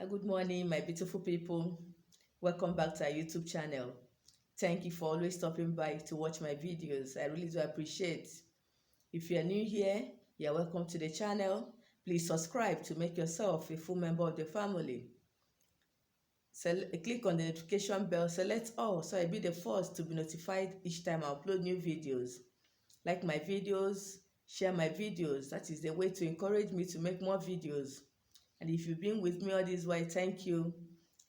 Good morning, my beautiful people. Welcome back to our YouTube channel. Thank you for always stopping by to watch my videos. I really do appreciate. If you are new here, you're welcome to the channel. Please subscribe to make yourself a full member of the family. Click on the notification bell, select all so I'll be the first to be notified each time I upload new videos. Like my videos, share my videos. That is the way to encourage me to make more videos. And if you've been with me all this while, thank you.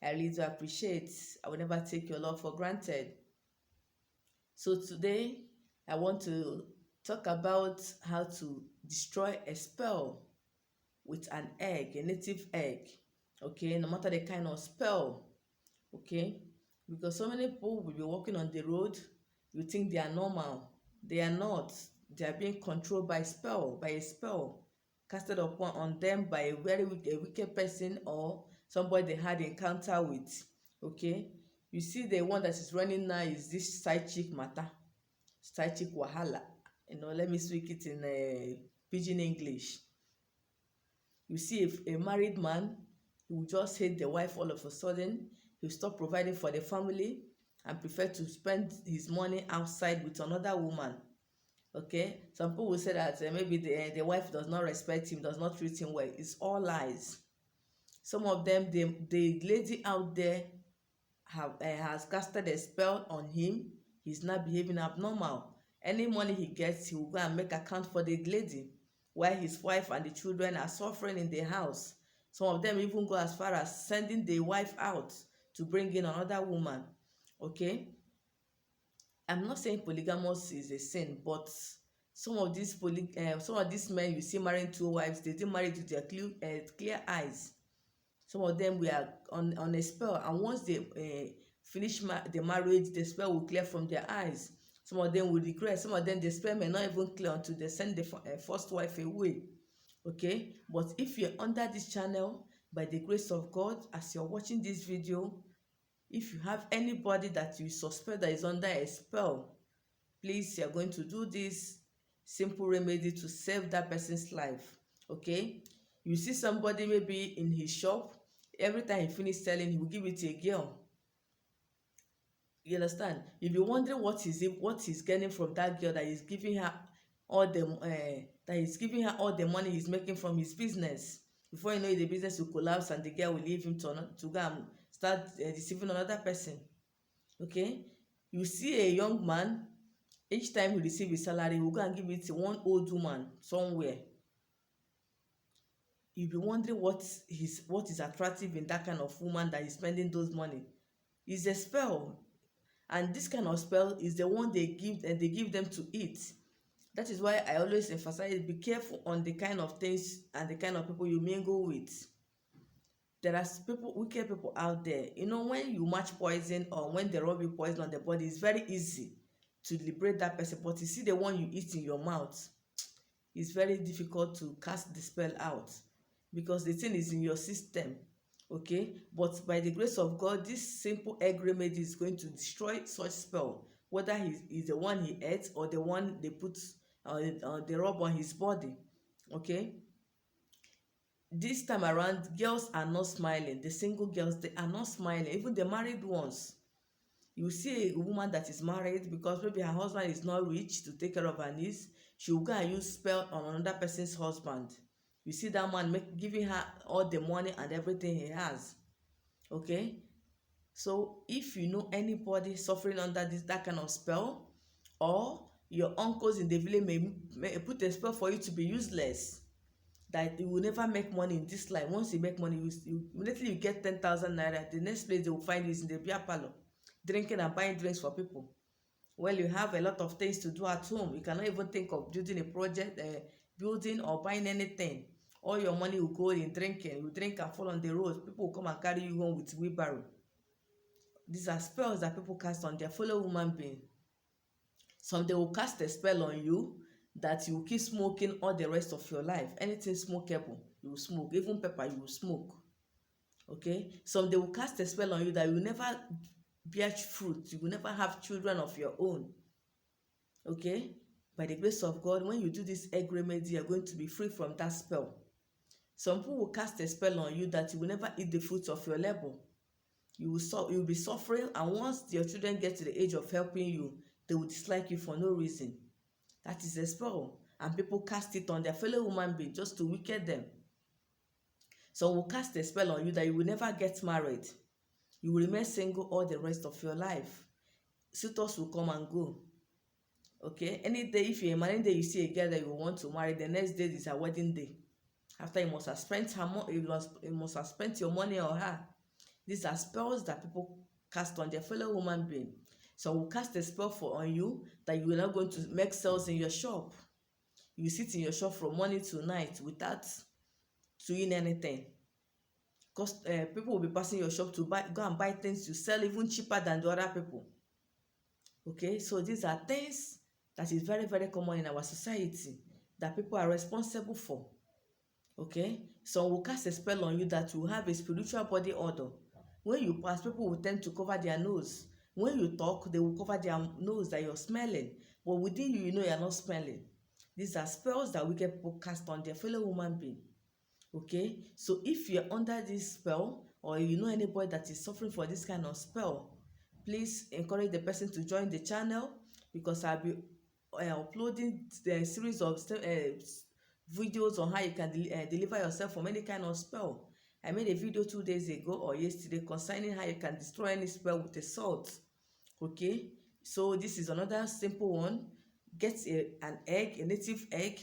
I really do appreciate. I will never take your love for granted. So today, I want to talk about how to destroy a spell with an egg, a native egg. Okay, no matter the kind of spell. Okay, because so many people will be walking on the road, you think they are normal. They are not. They are being controlled by a spell casted upon on them by a wicked person or somebody they had encounter with. Okay, you see the one that is running now is this side chick matter, side chick wahala. Let me speak it in pidgin English. You see, if a married man, he will just hate the wife all of a sudden. He'll stop providing for the family and prefer to spend his money outside with another woman. Okay, some people will say that maybe the wife does not respect him, does not treat him well. It's all lies. Some of them, the lady out there has casted a spell on him. He's not behaving abnormal. Any money he gets, he will go and make account for the lady, while his wife and the children are suffering in the house. Some of them even go as far as sending the wife out to bring in another woman. Okay, I'm not saying polygamous is a sin, but some of these men you see marrying two wives, they didn't marry with their clear eyes. Some of them were on a spell, and once they finish the marriage, the spell will clear from their eyes. Some of them will regret. Some of them, the spell may not even clear until they send the first wife away. Okay, but if you're under this channel, by the grace of God, as you're watching this video, if you have anybody that you suspect that is under a spell, please, you're going to do this simple remedy to save that person's life. Okay, you see somebody maybe in his shop, every time he finish selling, he will give it to a girl. You understand? You'll be wondering what he's getting from that girl that is giving her all the money he's making from his business. Before you know it, the business will collapse and the girl will leave him to go and start deceiving another person. Okay, you see a young man, each time he receive his salary, he will go and give it to one old woman somewhere. You'll be wondering what is attractive in that kind of woman that is spending those money. It's a spell, and this kind of spell is the one they give them to eat. That is why I always emphasize, be careful on the kind of things and the kind of people you mingle with. There are wicked people out there. When you match poison or when they rub you poison on the body, it's very easy to liberate that person. But you see the one you eat in your mouth, it's very difficult to cast the spell out because the thing is in your system. Okay, but by the grace of God, this simple egg remedy is going to destroy such spell, whether he's the one he ate or the one they put the rub on his body. Okay, this time around, girls are not smiling. The single girls, they are not smiling. Even the married ones, you see a woman that is married, because maybe her husband is not rich to take care of her needs, she will go and use spell on another person's husband. You see that man giving her all the money and everything he has. Okay, so if you know anybody suffering under that kind of spell, or your uncles in the village may put a spell for you to be useless, that you will never make money in this life. Once you make money, you immediately you get 10,000 naira, the next place they will find you is in the beer parlor, drinking and buying drinks for people. Well, you have a lot of things to do at home. You cannot even think of building a project, building or buying anything. All your money will go in drinking. You drink and fall on the road. People will come and carry you home with wheelbarrow. These are spells that people cast on their fellow human being. Some they will cast a spell on you that you will keep smoking all the rest of your life. Anything smokable, you will smoke. Even pepper, you will smoke. Okay, some they will cast a spell on you that you will never bear fruit. You will never have children of your own. Okay, by the grace of God, when you do this egg remedy, you are going to be free from that spell. Some people will cast a spell on you that you will never eat the fruits of your labor. You will be suffering, and once your children get to the age of helping you, they will dislike you for no reason. That is a spell, and people cast it on their fellow human being just to weaken them. Some will cast a spell on you that you will never get married. You will remain single all the rest of your life. Suitors will come and go. Okay, any day, if you're a man, any day you see a girl that you want to marry, the next day is her wedding day. After you must have spent you must have spent your money on her. These are spells that people cast on their fellow human being. So will cast a spell on you that you are not going to make sales in your shop. You sit in your shop from morning to night without doing anything. Because people will be passing your shop to go and buy things you sell even cheaper than the other people. Okay, so these are things that is very, very common in our society that people are responsible for. Okay, so will cast a spell on you that you have a spiritual body odor. When you pass, people will tend to cover their nose. When you talk, they will cover their nose that you're smelling, but within you, you know you're not smelling. These are spells that wicked people cast on their fellow human being. Okay, so if you're under this spell, or you know anybody that is suffering for this kind of spell, please encourage the person to join the channel, because I'll be uploading the series of videos on how you can deliver yourself from any kind of spell. I made a video 2 days ago or yesterday concerning how you can destroy any spell with a sword. Okay, so this is another simple one. Get an egg, a native egg.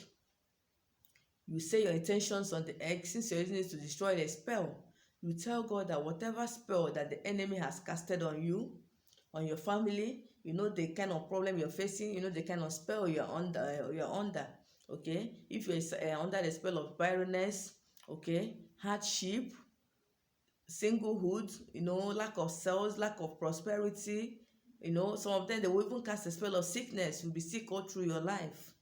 You say your intentions on the egg. Since you're using it to destroy the spell, you tell God that whatever spell that the enemy has casted on you, on your family, you know the kind of problem you're facing, you know the kind of spell you're under. Okay, if you're under the spell of barrenness, okay, hardship, singlehood, you know, lack of sales, lack of prosperity, you know, some of them, they will even cast a spell of sickness. You'll be sick all through your life.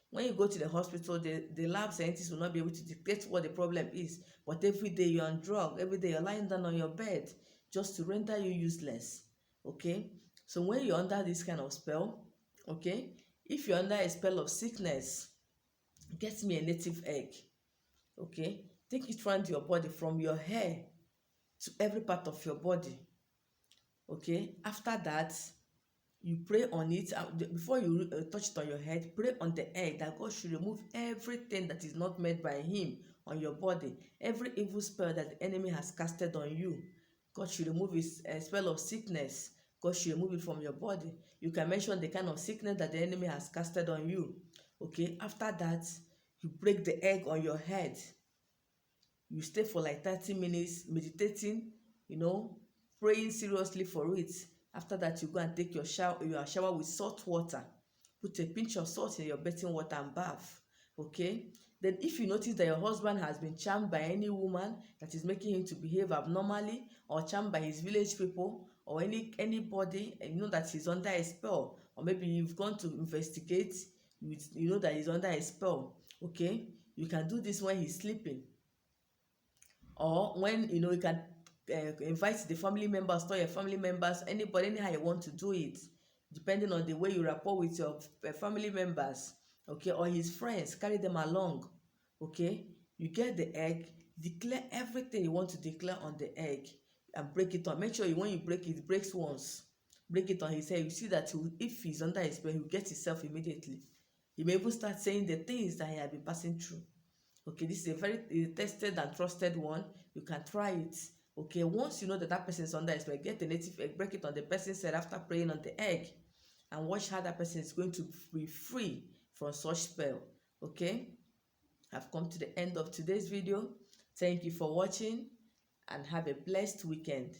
When you go to the hospital, the lab scientists will not be able to dictate what the problem is, but every day you're on drug, every day you're lying down on your bed just to render you useless. Okay, so when you're under this kind of spell, okay, if you're under a spell of sickness, get me a native egg. Okay, take it around your body from your hair to every part of your body. Okay, after that, you pray on it. Before you touch it on your head, pray on the egg that God should remove everything that is not made by him on your body. Every evil spell that the enemy has casted on you, God should remove his spell of sickness. God should remove it from your body. You can mention the kind of sickness that the enemy has casted on you. Okay, after that, you break the egg on your head. You stay for like 30 minutes meditating, you know, praying seriously for it. After that, you go and take your shower with salt water. Put a pinch of salt in your bathing water and bath. Okay, then if you notice that your husband has been charmed by any woman that is making him to behave abnormally, or charmed by his village people, or anybody, and you know that he's under a spell, or maybe you've gone to investigate, you know that he's under a spell. Okay, you can do this when he's sleeping, or when you know you can invite the family members, tell your family members, anybody, anyhow you want to do it, depending on the way you rapport with your family members. Okay, or his friends, carry them along. Okay, you get the egg, declare everything you want to declare on the egg, and break it on. Make sure when you break it, breaks once. Break it on his head. You see that if he's under his spell, he'll get himself immediately. He may even start saying the things that he has been passing through. Okay, this is a very tested and trusted one. You can try it. Okay, once you know that person is under a spell, get the native egg, break it on the person's head after praying on the egg, and watch how that person is going to be free from such spell. Okay, I've come to the end of today's video. Thank you for watching, and have a blessed weekend.